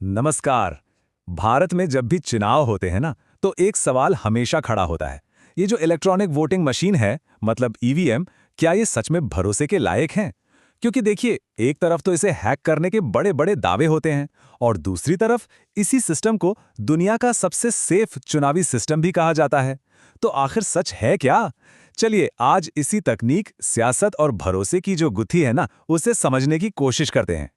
नमस्कार। भारत में जब भी चुनाव होते हैं ना, तो एक सवाल हमेशा खड़ा होता है। ये जो इलेक्ट्रॉनिक वोटिंग मशीन है, मतलब ईवीएम, क्या ये सच में भरोसे के लायक हैं? क्योंकि देखिए, एक तरफ तो इसे हैक करने के बड़े-बड़े दावे होते हैं और दूसरी तरफ इसी सिस्टम को दुनिया का सबसे सेफ चुनावी सिस्टम भी कहा जाता है। तो आखिर सच है क्या? चलिए, आज इसी तकनीक, सियासत और भरोसे की जो गुत्थी है ना, उसे समझने की कोशिश करते हैं।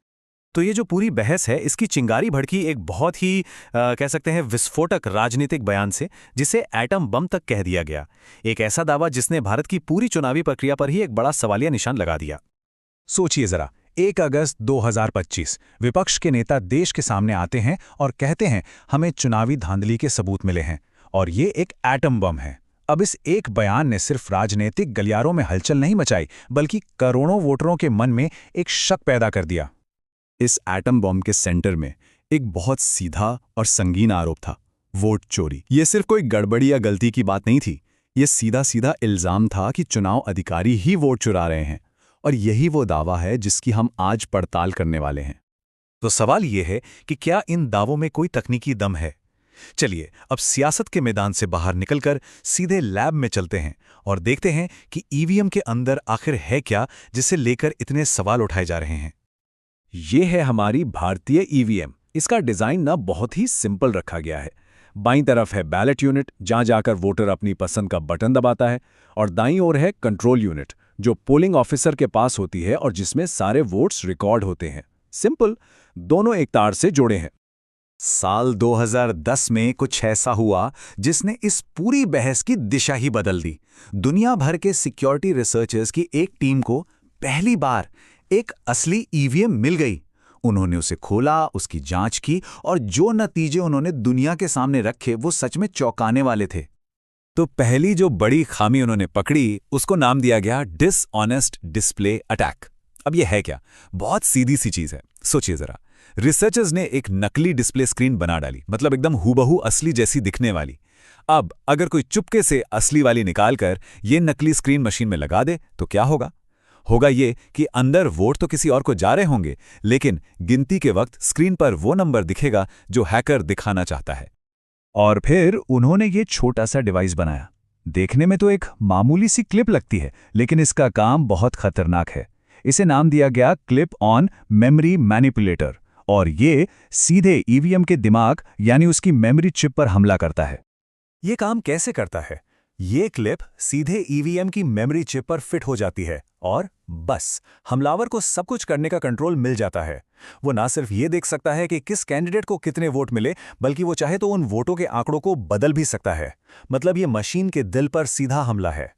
तो ये जो पूरी बहस है इसकी चिंगारी भड़की एक बहुत ही कह सकते हैं विस्फोटक राजनीतिक बयान से, जिसे एटम बम तक कह दिया गया। एक ऐसा दावा जिसने भारत की पूरी चुनावी प्रक्रिया पर ही एक बड़ा सवालिया निशान लगा दिया। सोचिए जरा, 1 अगस्त 2025 विपक्ष के नेता देश के सामने आते हैं और कहते हैं हमें चुनावी धांधली के सबूत मिले हैं और ये एक एटम बम है। अब इस एक बयान ने सिर्फ राजनीतिक गलियारों में हलचल नहीं मचाई, बल्कि करोड़ों वोटरों के मन में एक शक पैदा कर दिया। इस एटम बॉम्ब के सेंटर में एक बहुत सीधा और संगीन आरोप था, वोट चोरी। ये सिर्फ कोई गड़बड़ी या गलती की बात नहीं थी। ये सीधा सीधा इल्जाम था कि चुनाव अधिकारी ही वोट चुरा रहे हैं, और यही वो दावा है जिसकी हम आज पड़ताल करने वाले हैं। तो सवाल ये है कि क्या इन दावों में कोई तकनीकी दम है? चलिए अब सियासत के मैदान से बाहर निकलकर सीधे लैब में चलते हैं और देखते हैं कि ईवीएम के अंदर आखिर है क्या, जिसे लेकर इतने सवाल उठाए जा रहे हैं। ये है हमारी भारतीय ईवीएम। इसका डिजाइन ना बहुत ही सिंपल रखा गया है। बाईं तरफ है बैलेट यूनिट, जहां जाकर वोटर अपनी पसंद का बटन दबाता है, और दाईं ओर है कंट्रोल यूनिट, जो पोलिंग ऑफिसर के पास होती है और जिसमें सारे वोट्स रिकॉर्ड होते हैं। सिंपल, दोनों एक तार से जुड़े हैं। साल 2010 में कुछ ऐसा हुआ जिसने इस पूरी बहस की दिशा ही बदल दी। दुनिया भर के सिक्योरिटी रिसर्चर्स की एक टीम को पहली बार एक असली ईवीएम मिल गई। उन्होंने उसे खोला, उसकी जांच की, और जो नतीजे उन्होंने दुनिया के सामने रखे वो सच में चौंकाने वाले थे। तो पहली जो बड़ी खामी उन्होंने पकड़ी, उसको नाम दिया गया डिसऑनेस्ट डिस्प्ले अटैक। अब ये है क्या? बहुत सीधी सी चीज है। सोचिए जरा, रिसर्चर्स ने एक नकली डिस्प्ले स्क्रीन बना डाली, मतलब एकदम हूबहू असली जैसी दिखने वाली। अब अगर कोई चुपके से असली वाली निकालकर ये नकली स्क्रीन मशीन में लगा दे तो क्या होगा ये कि अंदर वोट तो किसी और को जा रहे होंगे, लेकिन गिनती के वक्त स्क्रीन पर वो नंबर दिखेगा जो हैकर दिखाना चाहता है। और फिर उन्होंने ये छोटा सा डिवाइस बनाया। देखने में तो एक मामूली सी क्लिप लगती है, लेकिन इसका काम बहुत खतरनाक है। इसे नाम दिया गया क्लिप ऑन मेमोरी मैनिपुलेटर, और ये सीधे ईवीएम के दिमाग यानी उसकी मेमोरी चिप पर हमला करता है। ये काम कैसे करता है? ये क्लिप सीधे ईवीएम की मेमोरी चिप पर फिट हो जाती है और बस हमलावर को सब कुछ करने का कंट्रोल मिल जाता है। वो ना सिर्फ ये देख सकता है कि किस कैंडिडेट को कितने वोट मिले, बल्कि वो चाहे तो उन वोटों के आंकड़ों को बदल भी सकता है। मतलब ये मशीन के दिल पर सीधा हमला है।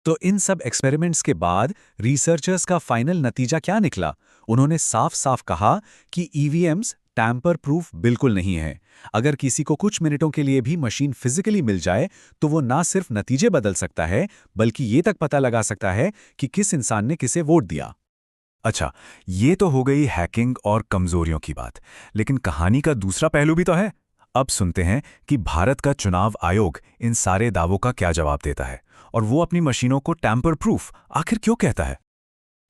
तो इन सब एक्सपेरिमेंट्स के बाद रिसर्चर्स का फाइनल नतीजा क्या निकला? उन्होंने साफ साफ कहा कि ईवीएम्स टैम्पर प्रूफ बिल्कुल नहीं है। अगर किसी को कुछ मिनटों के लिए भी मशीन फिजिकली मिल जाए तो वो ना सिर्फ नतीजे बदल सकता है, बल्कि ये तक पता लगा सकता है कि किस इंसान ने किसे वोट दिया। अच्छा, ये तो हो गई हैकिंग और कमजोरियों की बात, लेकिन कहानी का दूसरा पहलू भी तो है। अब सुनते हैं कि भारत का चुनाव आयोग इन सारे दावों का क्या जवाब देता है, और वो अपनी मशीनों को टैम्पर प्रूफ आखिर क्यों कहता है।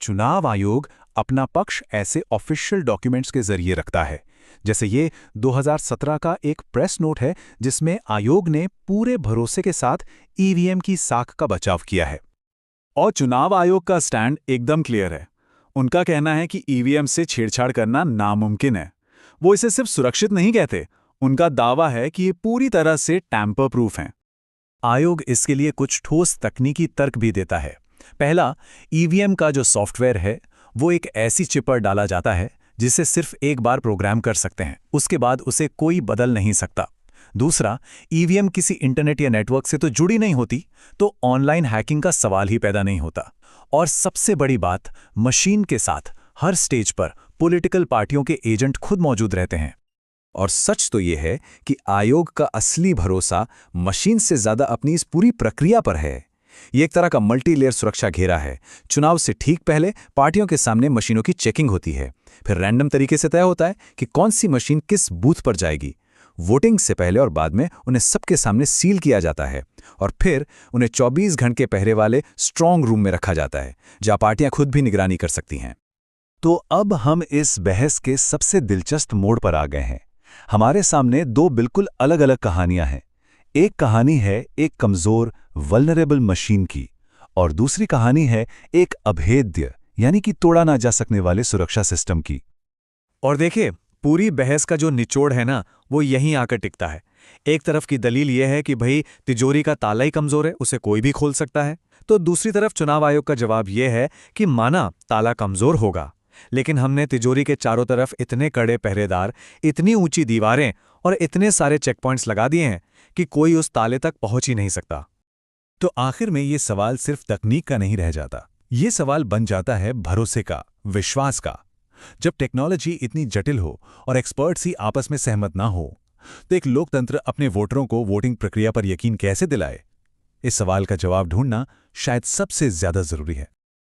चुनाव आयोग अपना पक्ष ऐसे ऑफिशियल डॉक्यूमेंट्स के जरिए रखता है, जैसे ये 2017 का एक प्रेस नोट है जिसमें आयोग ने पूरे भरोसे के साथ ईवीएम की साख का बचाव किया है। और चुनाव आयोग का स्टैंड एकदम क्लियर है। उनका कहना है कि ईवीएम से छेड़छाड़ करना नामुमकिन है। वो इसे सिर्फ सुरक्षित नहीं कहते, उनका दावा है कि ये पूरी तरह से टैम्पर प्रूफ हैं। आयोग इसके लिए कुछ ठोस तकनीकी तर्क भी देता है। पहला, ईवीएम का जो सॉफ्टवेयर है वो एक ऐसी चिप पर डाला जाता है जिसे सिर्फ एक बार प्रोग्राम कर सकते हैं, उसके बाद उसे कोई बदल नहीं सकता। दूसरा, ईवीएम किसी इंटरनेट या नेटवर्क से तो जुड़ी नहीं होती, तो ऑनलाइन हैकिंग का सवाल ही पैदा नहीं होता। और सबसे बड़ी बात, मशीन के साथ हर स्टेज पर पॉलिटिकल पार्टियों के एजेंट खुद मौजूद रहते हैं। और सच तो ये है कि आयोग का असली भरोसा मशीन से ज्यादा अपनी इस पूरी प्रक्रिया पर है। ये एक तरह का मल्टी लेयर सुरक्षा घेरा है। चुनाव से ठीक पहले पार्टियों के सामने मशीनों की चेकिंग होती है, फिर रैंडम तरीके से तय होता है कि कौन सी मशीन किस बूथ पर जाएगी। वोटिंग से पहले और बाद में उन्हें सबके सामने सील किया जाता है, और फिर उन्हें 24 घंटे पहरे वाले स्ट्रांग रूम में रखा जाता है, जहां पार्टियां खुद भी निगरानी कर सकती हैं। तो अब हम इस बहस के सबसे दिलचस्प मोड़ पर आ गए हैं। हमारे सामने दो बिल्कुल अलग-अलग कहानियां हैं। एक कहानी है एक कमजोर वल्नरेबल मशीन की और दूसरी कहानी है एक अभेद्य यानी कि तोड़ा ना जा सकने वाले सुरक्षा सिस्टम की। और देखिए, पूरी बहस का जो निचोड़ है ना, वो यहीं आकर टिकता है। एक तरफ की दलील यह है कि भाई तिजोरी का ताला ही कमजोर है, उसे कोई भी खोल सकता है। तो दूसरी तरफ चुनाव आयोग का जवाब यह है कि माना ताला कमजोर होगा, लेकिन हमने तिजोरी के चारों तरफ इतने कड़े पहरेदार, इतनी ऊंची दीवारें और इतने सारे चेक पॉइंट्स लगा दिए हैं कि कोई उस ताले तक पहुंच ही नहीं सकता। तो आखिर में ये सवाल सिर्फ तकनीक का नहीं रह जाता, ये सवाल बन जाता है भरोसे का, विश्वास का। जब टेक्नोलॉजी इतनी जटिल हो और एक्सपर्ट्स ही आपस में सहमत ना हो, तो एक लोकतंत्र अपने वोटरों को वोटिंग प्रक्रिया पर यकीन कैसे दिलाए? इस सवाल का जवाब ढूंढना शायद सबसे ज्यादा जरूरी है।